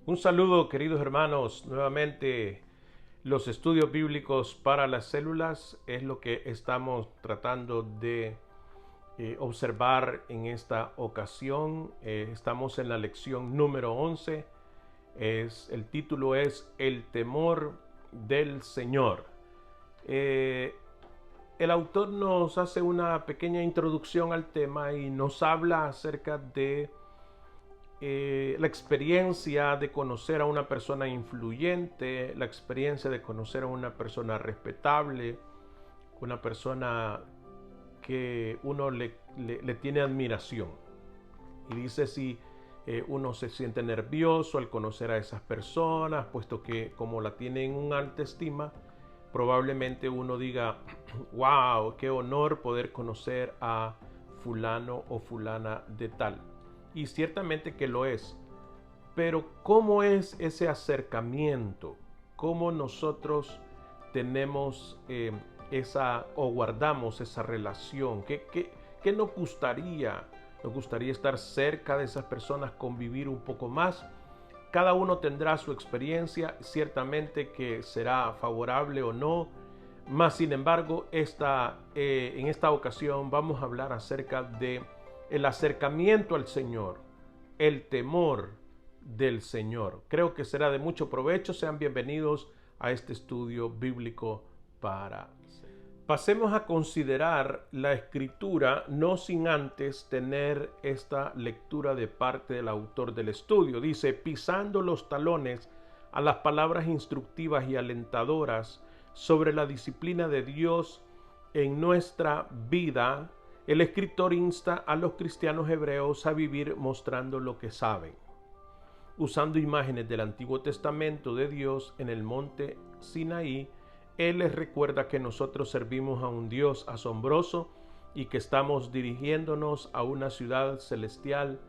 Un saludo, queridos hermanos. Nuevamente, los estudios bíblicos para las células es lo que estamos tratando de observar en esta ocasión. Estamos en la lección número 11. El título es El temor del Señor. El autor nos hace una pequeña introducción al tema y nos habla acerca de la experiencia de conocer a una persona influyente, la experiencia de conocer a una persona respetable, una persona que uno le tiene admiración. Y dice si uno se siente nervioso al conocer a esas personas, puesto que como la tienen en un alta estima, probablemente uno diga, wow, qué honor poder conocer a fulano o fulana de tal. Y ciertamente que lo es. Pero ¿cómo es ese acercamiento? ¿Cómo nosotros tenemos esa o guardamos esa relación? ¿Qué nos gustaría? Nos gustaría estar cerca de esas personas, convivir un poco más. Cada uno tendrá su experiencia, ciertamente que será favorable o no. Más sin embargo, en esta ocasión vamos a hablar acerca de el acercamiento al Señor, el temor del Señor. Creo que será de mucho provecho. Sean bienvenidos a este estudio bíblico para... Pasemos a considerar la escritura, no sin antes tener esta lectura de parte del autor del estudio. Dice, pisando los talones a las palabras instructivas y alentadoras sobre la disciplina de Dios en nuestra vida, el escritor insta a los cristianos hebreos a vivir mostrando lo que saben, usando imágenes del Antiguo Testamento de Dios en el monte Sinaí. Él les recuerda que nosotros servimos a un Dios asombroso y que estamos dirigiéndonos a una ciudad celestial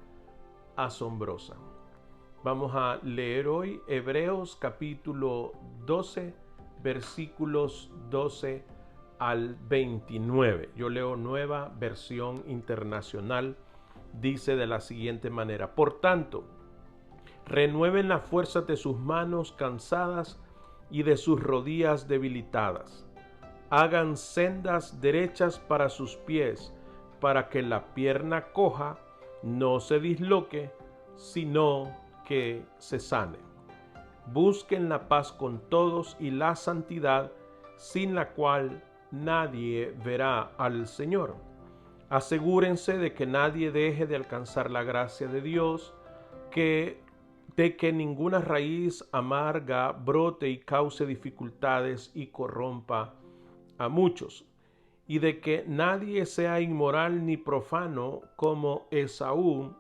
asombrosa. Vamos a leer hoy Hebreos capítulo 12, versículos 12 al 29. Yo leo Nueva Versión Internacional. Dice de la siguiente manera: por tanto, renueven las fuerzas de sus manos cansadas y de sus rodillas debilitadas. Hagan sendas derechas para sus pies, para que la pierna coja no se disloque, sino que se sane. Busquen la paz con todos y la santidad, sin la cual nadie verá al Señor. Asegúrense de que nadie deje de alcanzar la gracia de Dios, de que ninguna raíz amarga brote y cause dificultades y corrompa a muchos, y de que nadie sea inmoral ni profano como Esaú,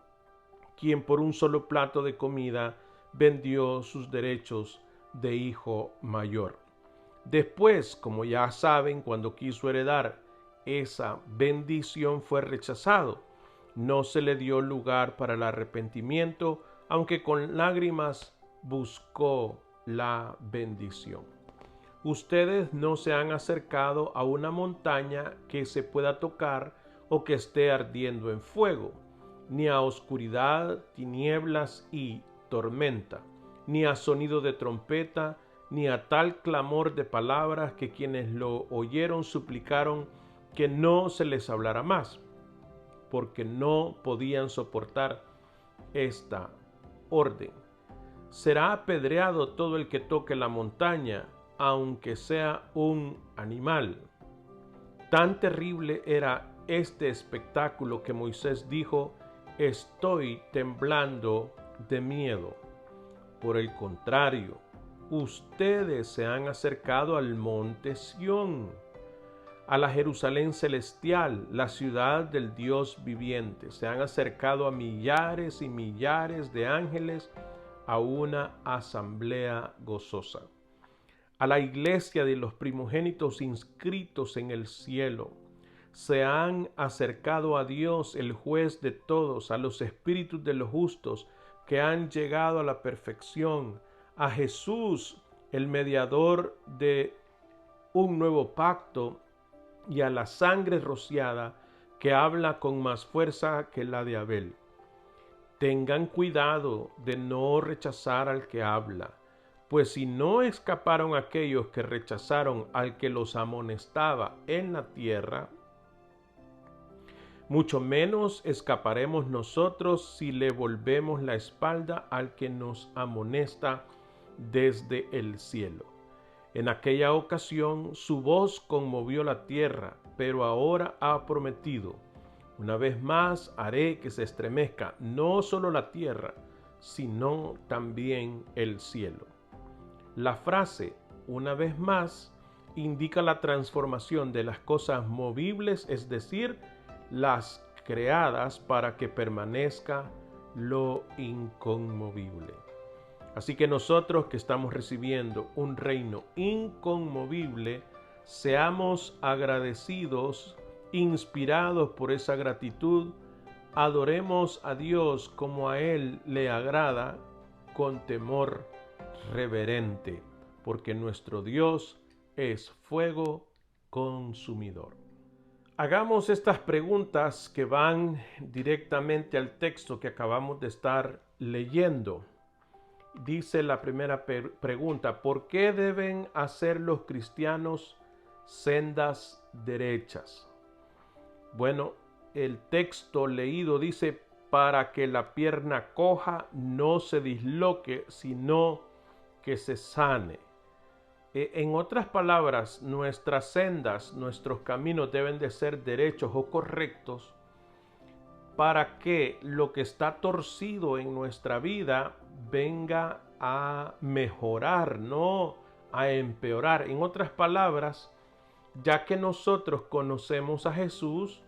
quien por un solo plato de comida vendió sus derechos de hijo mayor. Después, como ya saben, cuando quiso heredar esa bendición fue rechazado. No se le dio lugar para el arrepentimiento, aunque con lágrimas buscó la bendición. Ustedes no se han acercado a una montaña que se pueda tocar o que esté ardiendo en fuego, ni a oscuridad, tinieblas y tormenta, ni a sonido de trompeta, ni a tal clamor de palabras que quienes lo oyeron suplicaron que no se les hablara más, porque no podían soportar esta orden. Será apedreado todo el que toque la montaña, aunque sea un animal. Tan terrible era este espectáculo que Moisés dijo: estoy temblando de miedo. Por el contrario, ustedes se han acercado al monte Sión, a la Jerusalén celestial, la ciudad del Dios viviente. Se han acercado a millares y millares de ángeles, a una asamblea gozosa, a la iglesia de los primogénitos inscritos en el cielo. Se han acercado a Dios, el juez de todos, a los espíritus de los justos que han llegado a la perfección, a Jesús, el mediador de un nuevo pacto, y a la sangre rociada que habla con más fuerza que la de Abel. Tengan cuidado de no rechazar al que habla, pues si no escaparon aquellos que rechazaron al que los amonestaba en la tierra, mucho menos escaparemos nosotros si le volvemos la espalda al que nos amonesta desde el cielo. En aquella ocasión su voz conmovió la tierra, pero ahora ha prometido: una vez más haré que se estremezca no solo la tierra, sino también el cielo. La frase "una vez más" indica la transformación de las cosas movibles, es decir, las creadas, para que permanezca lo inconmovible. Así que nosotros que estamos recibiendo un reino inconmovible, seamos agradecidos, inspirados por esa gratitud, adoremos a Dios como a Él le agrada, con temor reverente, porque nuestro Dios es fuego consumidor. Hagamos estas preguntas que van directamente al texto que acabamos de estar leyendo. Dice la primera pregunta: ¿por qué deben hacer los cristianos sendas derechas? Bueno, el texto leído dice: para que la pierna coja no se disloque, sino que se sane. En otras palabras, nuestras sendas, nuestros caminos deben de ser derechos o correctos para que lo que está torcido en nuestra vida venga a mejorar, no a empeorar. En otras palabras, ya que nosotros conocemos a Jesús,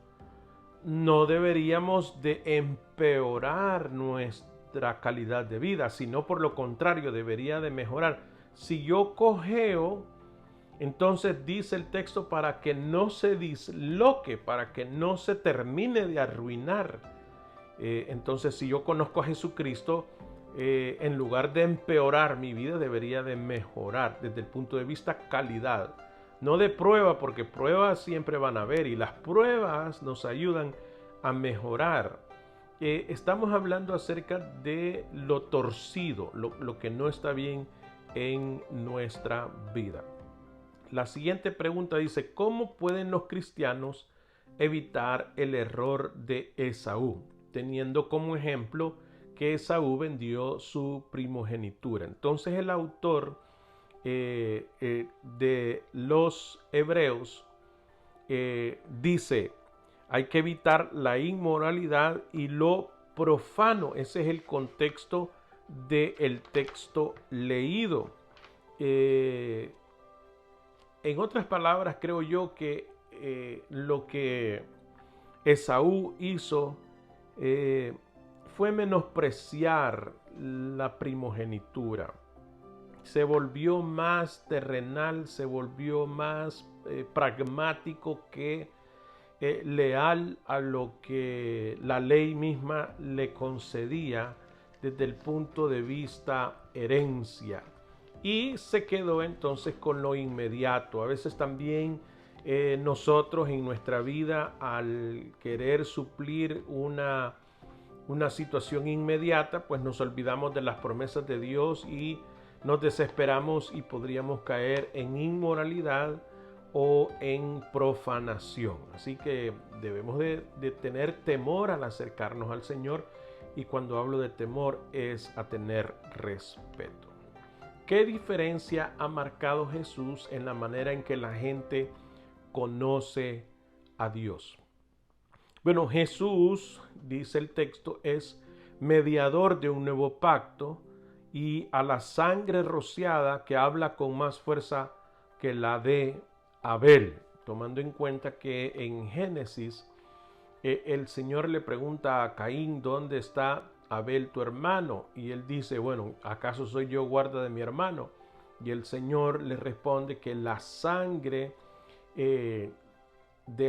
no deberíamos de empeorar nuestra calidad de vida, sino por lo contrario, debería de mejorar. Si yo cojeo, entonces dice el texto, para que no se disloque, para que no se termine de arruinar. Entonces, si yo conozco a Jesucristo, en lugar de empeorar mi vida, debería de mejorar desde el punto de vista calidad. No de prueba, porque pruebas siempre van a haber y las pruebas nos ayudan a mejorar. Estamos hablando acerca de lo torcido, lo que no está bien en nuestra vida. La siguiente pregunta dice: ¿cómo pueden los cristianos evitar el error de Esaú? Teniendo como ejemplo que Esaú vendió su primogenitura. Entonces el autor de los Hebreos dice: hay que evitar la inmoralidad y lo profano. Ese es el contexto del texto leído. En otras palabras, creo yo que lo que Esaú hizo fue menospreciar la primogenitura. Se volvió más terrenal, se volvió más pragmático que leal a lo que la ley misma le concedía desde el punto de vista herencia. Y se quedó entonces con lo inmediato. A veces también nosotros en nuestra vida, al querer suplir una situación inmediata, pues nos olvidamos de las promesas de Dios y nos desesperamos y podríamos caer en inmoralidad o en profanación. Así que debemos de tener temor al acercarnos al Señor, y cuando hablo de temor es a tener respeto. ¿Qué diferencia ha marcado Jesús en la manera en que la gente conoce a Dios? Bueno, Jesús, dice el texto, es mediador de un nuevo pacto, y a la sangre rociada que habla con más fuerza que la de Abel, tomando en cuenta que en Génesis el Señor le pregunta a Caín: ¿dónde está Abel tu hermano? Y él dice: bueno, ¿acaso soy yo guarda de mi hermano? Y el Señor le responde que la sangre de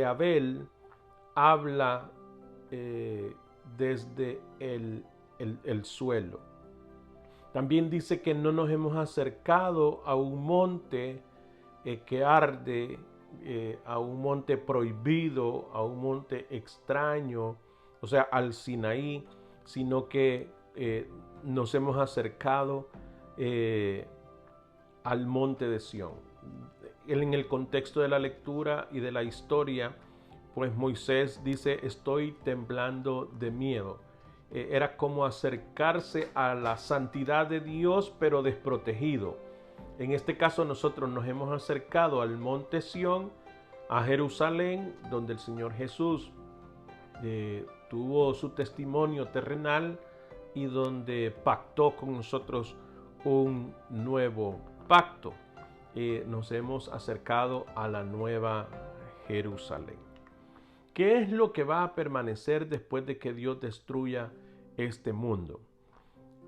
Abel habla desde el suelo. También dice que no nos hemos acercado a un monte que arde, a un monte prohibido, a un monte extraño, o sea, al Sinaí, sino que nos hemos acercado al monte de Sión. En el contexto de la lectura y de la historia, pues Moisés dice, estoy temblando de miedo. Era como acercarse a la santidad de Dios, pero desprotegido. En este caso nosotros nos hemos acercado al monte Sión, a Jerusalén, donde el Señor Jesús tuvo su testimonio terrenal y donde pactó con nosotros un nuevo pacto. Nos hemos acercado a la nueva Jerusalén. ¿Qué es lo que va a permanecer después de que Dios destruya este mundo?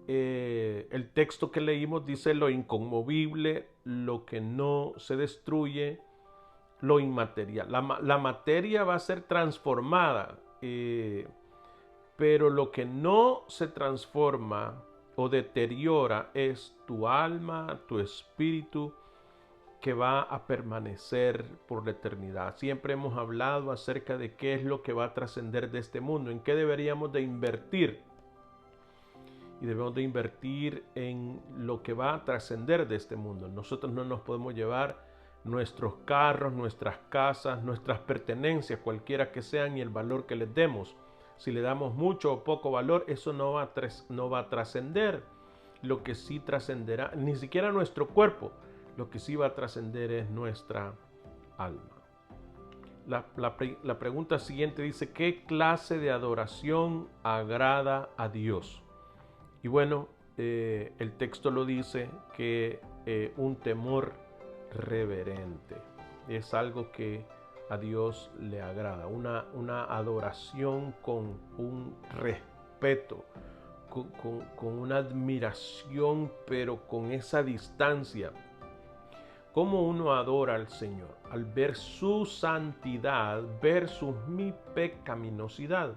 El texto que leímos dice lo inconmovible, lo que no se destruye, lo inmaterial. La materia va a ser transformada, pero lo que no se transforma o deteriora es tu alma, tu espíritu, que va a permanecer por la eternidad. Siempre hemos hablado acerca de qué es lo que va a trascender de este mundo, en qué deberíamos de invertir. Y debemos de invertir en lo que va a trascender de este mundo. Nosotros no nos podemos llevar nuestros carros, nuestras casas, nuestras pertenencias, cualquiera que sean, y el valor que les demos. Si le damos mucho o poco valor, eso no va a trascender. Lo que sí trascenderá, ni siquiera nuestro cuerpo, lo que sí va a trascender es nuestra alma. La pregunta siguiente dice, ¿qué clase de adoración agrada a Dios? Y bueno, el texto lo dice, que un temor reverente es algo que a Dios le agrada, una adoración con un respeto, con una admiración, pero con esa distancia. ¿Cómo uno adora al Señor? Al ver su santidad versus mi pecaminosidad.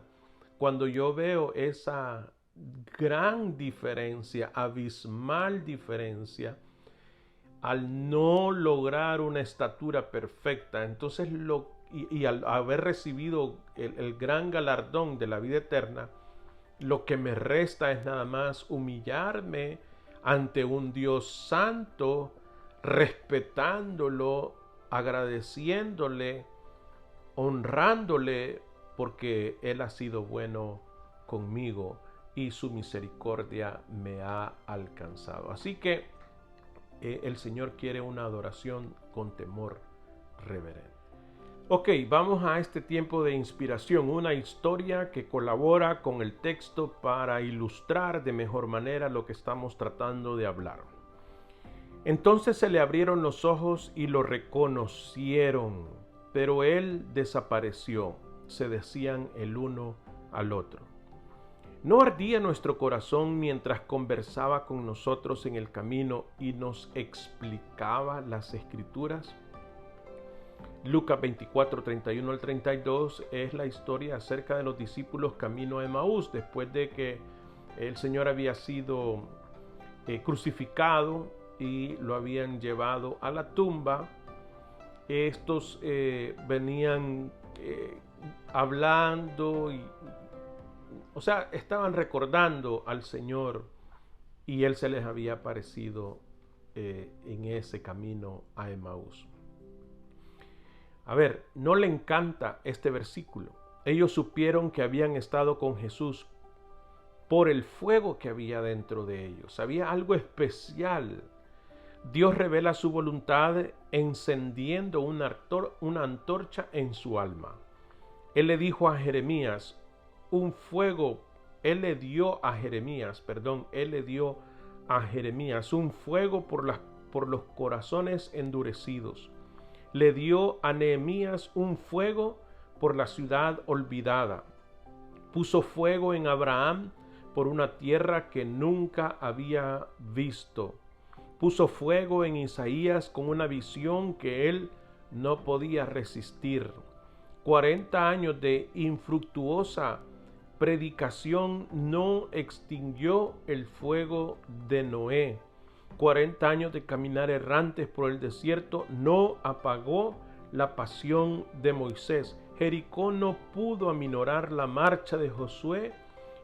Cuando yo veo esa gran diferencia, abismal diferencia, al no lograr una estatura perfecta, entonces al haber recibido el gran galardón de la vida eterna, lo que me resta es nada más humillarme ante un Dios santo, respetándolo, agradeciéndole, honrándole, porque Él ha sido bueno conmigo y su misericordia me ha alcanzado. Así que el Señor quiere una adoración con temor reverente. Ok, vamos a este tiempo de inspiración, una historia que colabora con el texto para ilustrar de mejor manera lo que estamos tratando de hablar. Entonces se le abrieron los ojos y lo reconocieron, pero él desapareció, se decían el uno al otro. ¿No ardía nuestro corazón mientras conversaba con nosotros en el camino y nos explicaba las Escrituras? Lucas 24, 31 al 32 es la historia acerca de los discípulos camino a Emaús, después de que el Señor había sido crucificado y lo habían llevado a la tumba. Estos venían hablando estaban recordando al Señor, y Él se les había aparecido en ese camino a Emaús. A ver, no le encanta este versículo. Ellos supieron que habían estado con Jesús por el fuego que había dentro de ellos. Había algo especial. Dios revela su voluntad encendiendo una antorcha en su alma. Él le dio a Jeremías un fuego por los corazones endurecidos. Le dio a Nehemías un fuego por la ciudad olvidada. Puso fuego en Abraham por una tierra que nunca había visto. Puso fuego en Isaías con una visión que él no podía resistir. 40 años de infructuosa predicación no extinguió el fuego de Noé. 40 años de caminar errantes por el desierto no apagó la pasión de Moisés. Jericó no pudo aminorar la marcha de Josué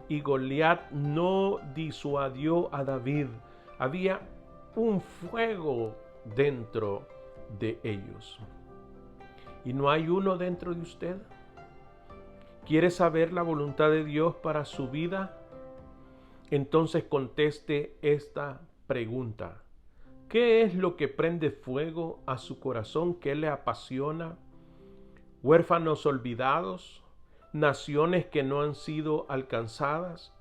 y Goliat no disuadió a David. Había un fuego dentro de ellos. ¿Y no hay uno dentro de usted? ¿Quiere saber la voluntad de Dios para su vida? Entonces conteste esta pregunta. ¿Qué es lo que prende fuego a su corazón? ¿Qué le apasiona? ¿Huérfanos olvidados? ¿Naciones que no han sido alcanzadas?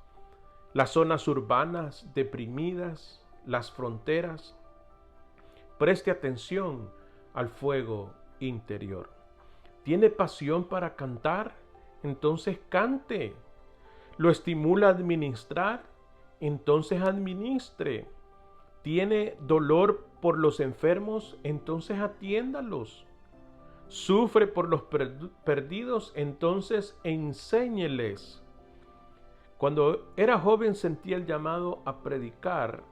¿Las zonas urbanas deprimidas? ¿Las fronteras? Preste atención al fuego interior. ¿Tiene pasión para cantar? Entonces cante. ¿Lo estimula a administrar? Entonces administre. ¿Tiene dolor por los enfermos? Entonces atiéndalos. ¿Sufre por los perdidos? Entonces enséñeles. Cuando era joven sentía el llamado a predicar,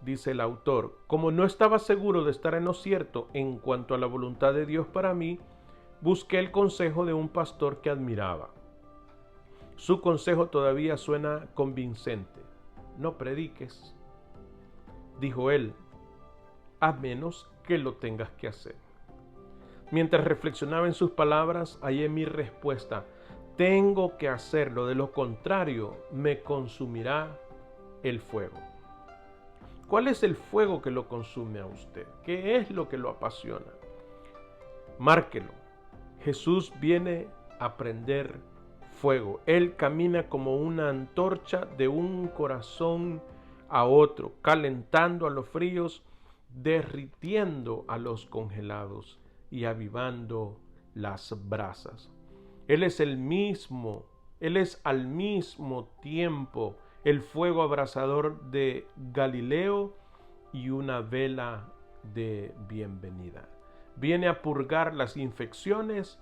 dice el autor. Como no estaba seguro de estar en lo cierto en cuanto a la voluntad de Dios para mí, busqué el consejo de un pastor que admiraba. Su consejo todavía suena convincente. No prediques, dijo él, a menos que lo tengas que hacer. Mientras reflexionaba en sus palabras, hallé mi respuesta. Tengo que hacerlo, de lo contrario me consumirá el fuego. ¿Cuál es el fuego que lo consume a usted? ¿Qué es lo que lo apasiona? Márquelo. Jesús viene a prender fuego. Él camina como una antorcha de un corazón a otro, calentando a los fríos, derritiendo a los congelados y avivando las brasas. Él es el mismo, Él es al mismo tiempo el fuego abrasador de Galileo y una vela de bienvenida. Viene a purgar las infecciones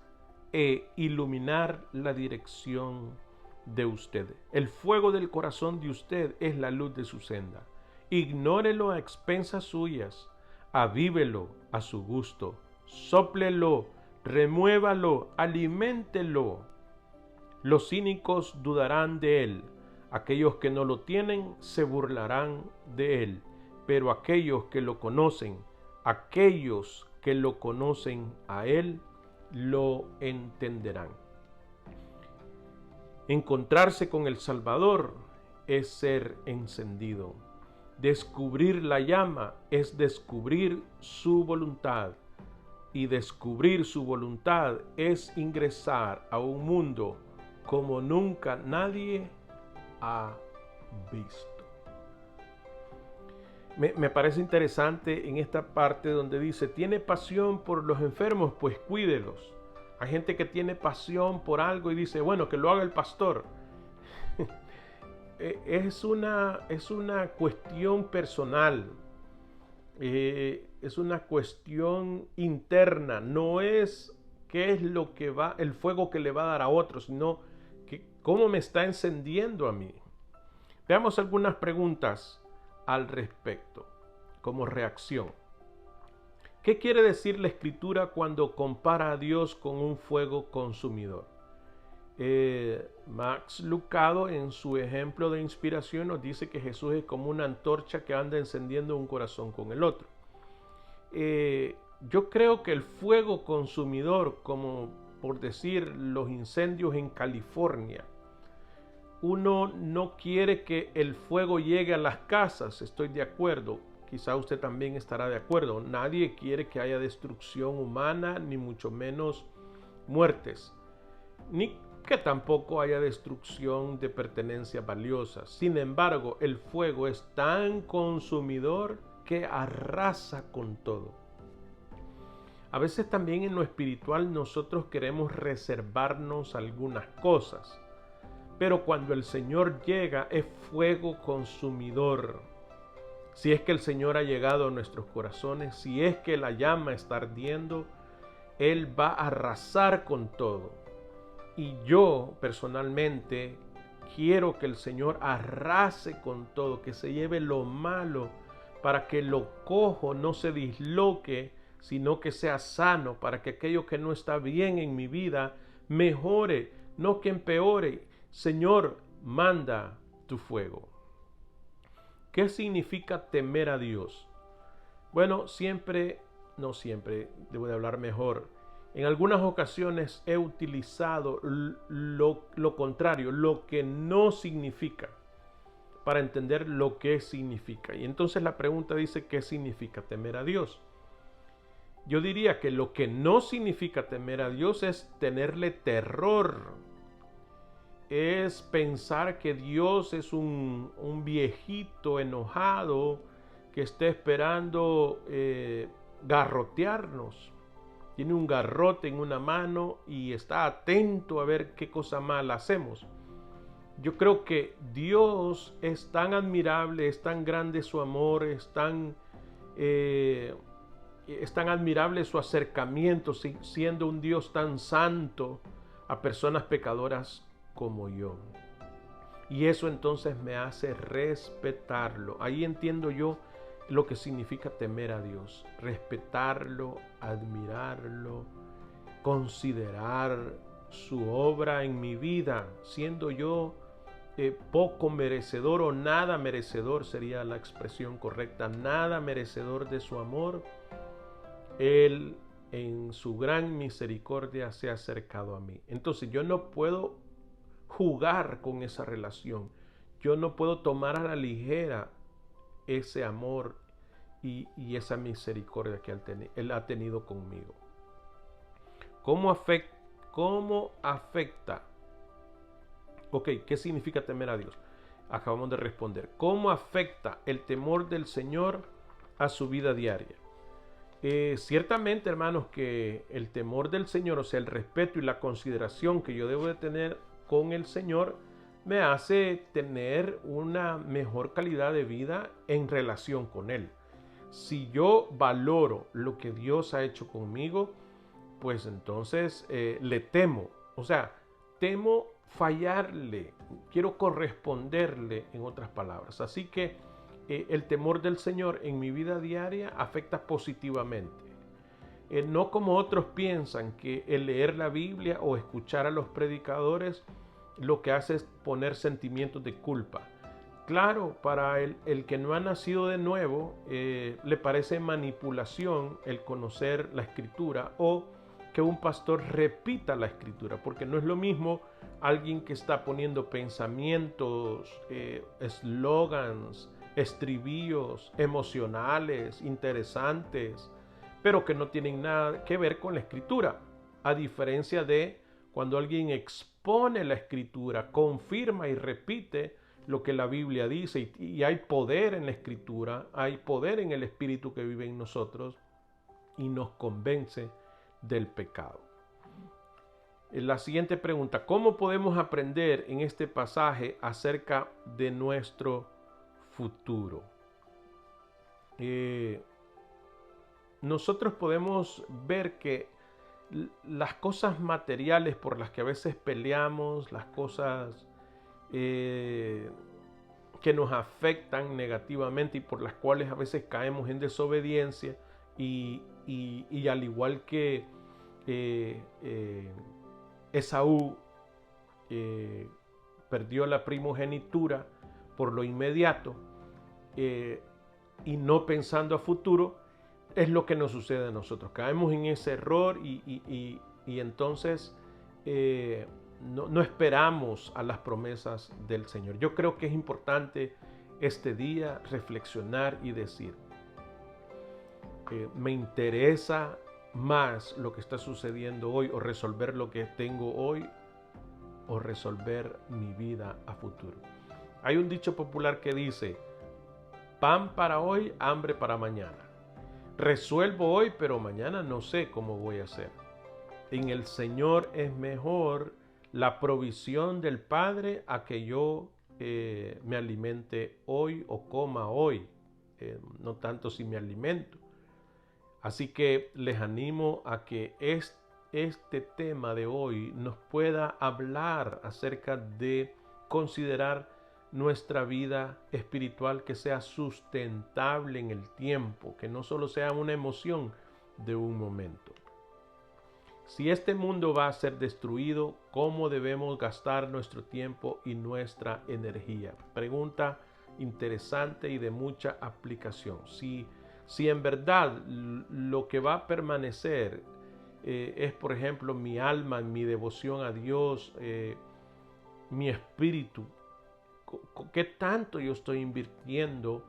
e iluminar la dirección de usted. El fuego del corazón de usted es la luz de su senda. Ignórelo a expensas suyas, avívelo a su gusto, sóplelo, remuévalo, aliméntelo. Los cínicos dudarán de él, aquellos que no lo tienen se burlarán de él, pero aquellos que lo conocen a él, lo entenderán. Encontrarse con el Salvador es ser encendido. Descubrir la llama es descubrir su voluntad. Y descubrir su voluntad es ingresar a un mundo como nunca nadie ha visto. Me parece interesante en esta parte donde dice, ¿tiene pasión por los enfermos? Pues cuídelos. Hay gente que tiene pasión por algo y dice, bueno, que lo haga el pastor. Es una cuestión personal. Es una cuestión interna. No es qué es lo que va, el fuego que le va a dar a otros, sino que cómo me está encendiendo a mí. Veamos algunas preguntas al respecto, como reacción. ¿Qué quiere decir la Escritura cuando compara a Dios con un fuego consumidor? Max Lucado, en su ejemplo de inspiración, nos dice que Jesús es como una antorcha que anda encendiendo un corazón con el otro. Yo creo que el fuego consumidor, como por decir los incendios en California, uno no quiere que el fuego llegue a las casas, estoy de acuerdo, quizá usted también estará de acuerdo. Nadie quiere que haya destrucción humana, ni mucho menos muertes, ni que tampoco haya destrucción de pertenencias valiosas. Sin embargo, el fuego es tan consumidor que arrasa con todo. A veces también en lo espiritual nosotros queremos reservarnos algunas cosas. Pero cuando el Señor llega es fuego consumidor. Si es que el Señor ha llegado a nuestros corazones, si es que la llama está ardiendo, Él va a arrasar con todo. Y yo personalmente quiero que el Señor arrase con todo, que se lleve lo malo, para que lo cojo no se disloque, sino que sea sano, para que aquello que no está bien en mi vida mejore, no que empeore. Señor, manda tu fuego. ¿Qué significa temer a Dios? Bueno, no siempre, debo de hablar mejor. En algunas ocasiones he utilizado lo contrario, lo que no significa, para entender lo que significa. Y entonces la pregunta dice, ¿qué significa temer a Dios? Yo diría que lo que no significa temer a Dios es tenerle terror. Es pensar que Dios es un viejito enojado que esté esperando garrotearnos. Tiene un garrote en una mano y está atento a ver qué cosa mala hacemos. Yo creo que Dios es tan admirable, es tan grande su amor, es tan admirable su acercamiento, siendo un Dios tan santo a personas pecadoras como yo. Y eso entonces me hace respetarlo. Ahí entiendo yo lo que significa temer a Dios. Respetarlo, admirarlo, considerar su obra en mi vida, siendo yo poco merecedor o nada merecedor, sería la expresión correcta, nada merecedor de su amor. Él en su gran misericordia se ha acercado a mí. Entonces yo no puedo jugar con esa relación. Yo no puedo tomar a la ligera ese amor y esa misericordia que él ha tenido conmigo. ¿Cómo afecta? Ok, ¿qué significa temer a Dios? Acabamos de responder. ¿Cómo afecta el temor del Señor a su vida diaria? Ciertamente, hermanos, que el temor del Señor, o sea, el respeto y la consideración que yo debo de tener con el Señor, me hace tener una mejor calidad de vida en relación con Él. Si yo valoro lo que Dios ha hecho conmigo, pues entonces le temo. O sea, temo fallarle, quiero corresponderle, en otras palabras. Así que el temor del Señor en mi vida diaria afecta positivamente. No como otros piensan que el leer la Biblia o escuchar a los predicadores lo que hace es poner sentimientos de culpa. Claro, para el que no ha nacido de nuevo, le parece manipulación el conocer la Escritura o que un pastor repita la Escritura, porque no es lo mismo alguien que está poniendo pensamientos, eslogans, estribillos emocionales, interesantes, pero que no tienen nada que ver con la Escritura, a diferencia de cuando alguien expone la Escritura, confirma y repite lo que la Biblia dice, y hay poder en la Escritura, hay poder en el Espíritu que vive en nosotros y nos convence del pecado. La siguiente pregunta: ¿cómo podemos aprender en este pasaje acerca de nuestro futuro? Nosotros podemos ver que las cosas materiales por las que a veces peleamos, las cosas que nos afectan negativamente y por las cuales a veces caemos en desobediencia, y al igual que Esaú perdió la primogenitura por lo inmediato y no pensando a futuro, es lo que nos sucede a nosotros. Caemos en ese error y entonces no esperamos a las promesas del Señor. Yo creo que es importante este día reflexionar y decir, me interesa más lo que está sucediendo hoy, o resolver lo que tengo hoy, o resolver mi vida a futuro. Hay un dicho popular que dice: pan para hoy, hambre para mañana. Resuelvo hoy, pero mañana no sé cómo voy a hacer. En el Señor es mejor la provisión del Padre a que yo me alimente hoy o coma hoy, no tanto si me alimento. Así que les animo a que este tema de hoy nos pueda hablar acerca de considerar nuestra vida espiritual, que sea sustentable en el tiempo, que no solo sea una emoción de un momento. Si este mundo va a ser destruido, ¿cómo debemos gastar nuestro tiempo y nuestra energía? Pregunta interesante y de mucha aplicación. Si en verdad lo que va a permanecer es, por ejemplo, mi alma, mi devoción a Dios, mi espíritu, ¿qué tanto yo estoy invirtiendo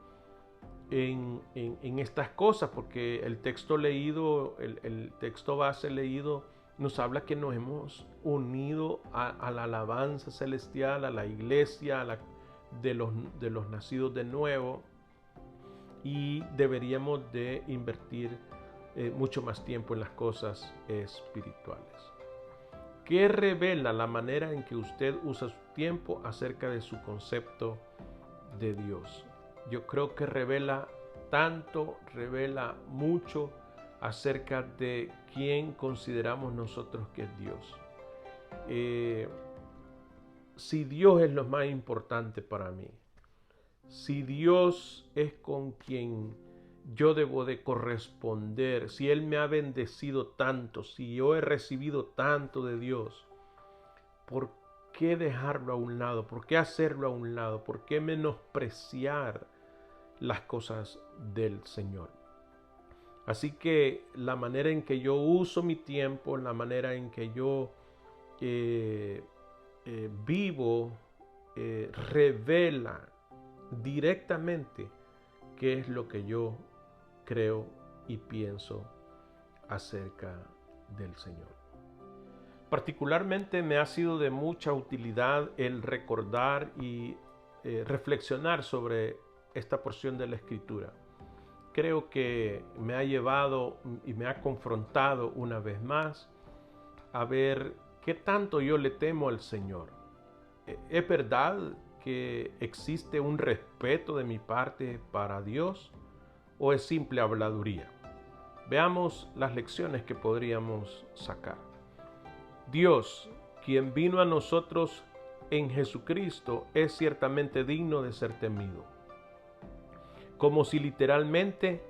en estas cosas? Porque el texto leído, el texto base leído, nos habla que nos hemos unido a la alabanza celestial, a la iglesia, de los nacidos de nuevo, y deberíamos de invertir mucho más tiempo en las cosas espirituales. ¿Qué revela la manera en que usted usa su tiempo acerca de su concepto de Dios? Yo creo que revela mucho acerca de quién consideramos nosotros que es Dios. Si Dios es lo más importante para mí, si Dios es con quien yo debo de corresponder, si Él me ha bendecido tanto, si yo he recibido tanto de Dios, ¿por qué dejarlo a un lado? ¿Por qué hacerlo a un lado? ¿Por qué menospreciar las cosas del Señor? Así que la manera en que yo uso mi tiempo, la manera en que yo vivo, revela directamente qué es lo que yo creo y pienso acerca del Señor. Particularmente me ha sido de mucha utilidad el recordar y reflexionar sobre esta porción de la Escritura. Creo que me ha llevado y me ha confrontado una vez más a ver qué tanto yo le temo al Señor. ¿Es verdad que existe un respeto de mi parte para Dios o es simple habladuría? Veamos las lecciones que podríamos sacar. Dios, quien vino a nosotros en Jesucristo, es ciertamente digno de ser temido, como si literalmente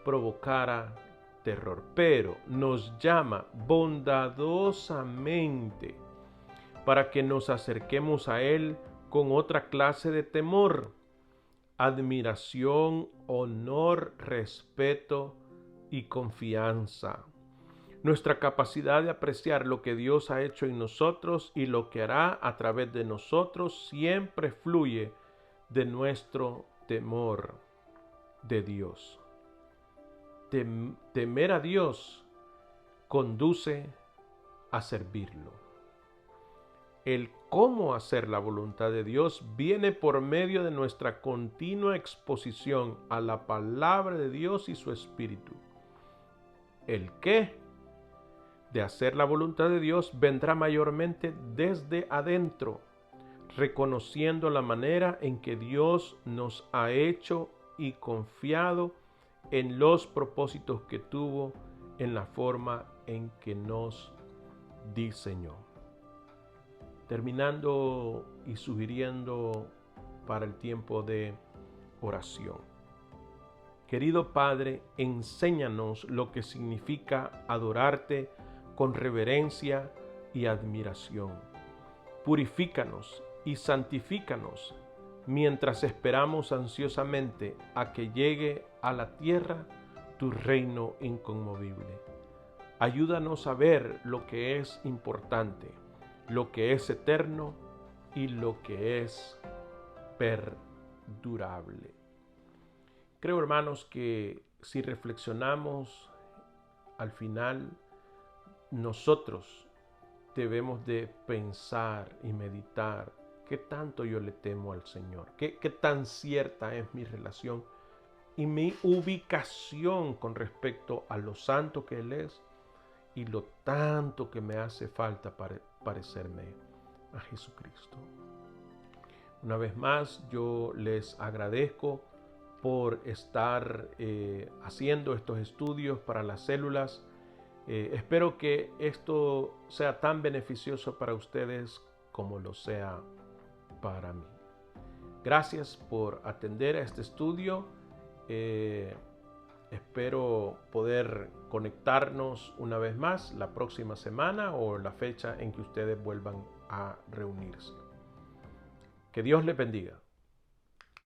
provocara terror, pero nos llama bondadosamente para que nos acerquemos a Él con otra clase de temor, admiración, honor, respeto y confianza. Nuestra capacidad de apreciar lo que Dios ha hecho en nosotros y lo que hará a través de nosotros siempre fluye de nuestro temor de Dios. Temer a Dios conduce a servirlo. El cómo hacer la voluntad de Dios viene por medio de nuestra continua exposición a la palabra de Dios y su Espíritu. El qué de hacer la voluntad de Dios vendrá mayormente desde adentro, reconociendo la manera en que Dios nos ha hecho y confiado en los propósitos que tuvo en la forma en que nos diseñó. Terminando y sugiriendo para el tiempo de oración. Querido Padre, enséñanos lo que significa adorarte con reverencia y admiración. Purifícanos y santifícanos mientras esperamos ansiosamente a que llegue a la tierra tu reino inconmovible. Ayúdanos a ver lo que es importante, lo que es eterno y lo que es perdurable. Creo, hermanos, que si reflexionamos al final, nosotros debemos de pensar y meditar qué tanto yo le temo al Señor, qué tan cierta es mi relación y mi ubicación con respecto a lo santo que Él es y lo tanto que me hace falta parecerme a Jesucristo. Una vez más, yo les agradezco por estar haciendo estos estudios para las células. Espero que esto sea tan beneficioso para ustedes como lo sea para mí. Gracias por atender a este estudio. Espero poder conectarnos una vez más la próxima semana o la fecha en que ustedes vuelvan a reunirse. Que Dios les bendiga.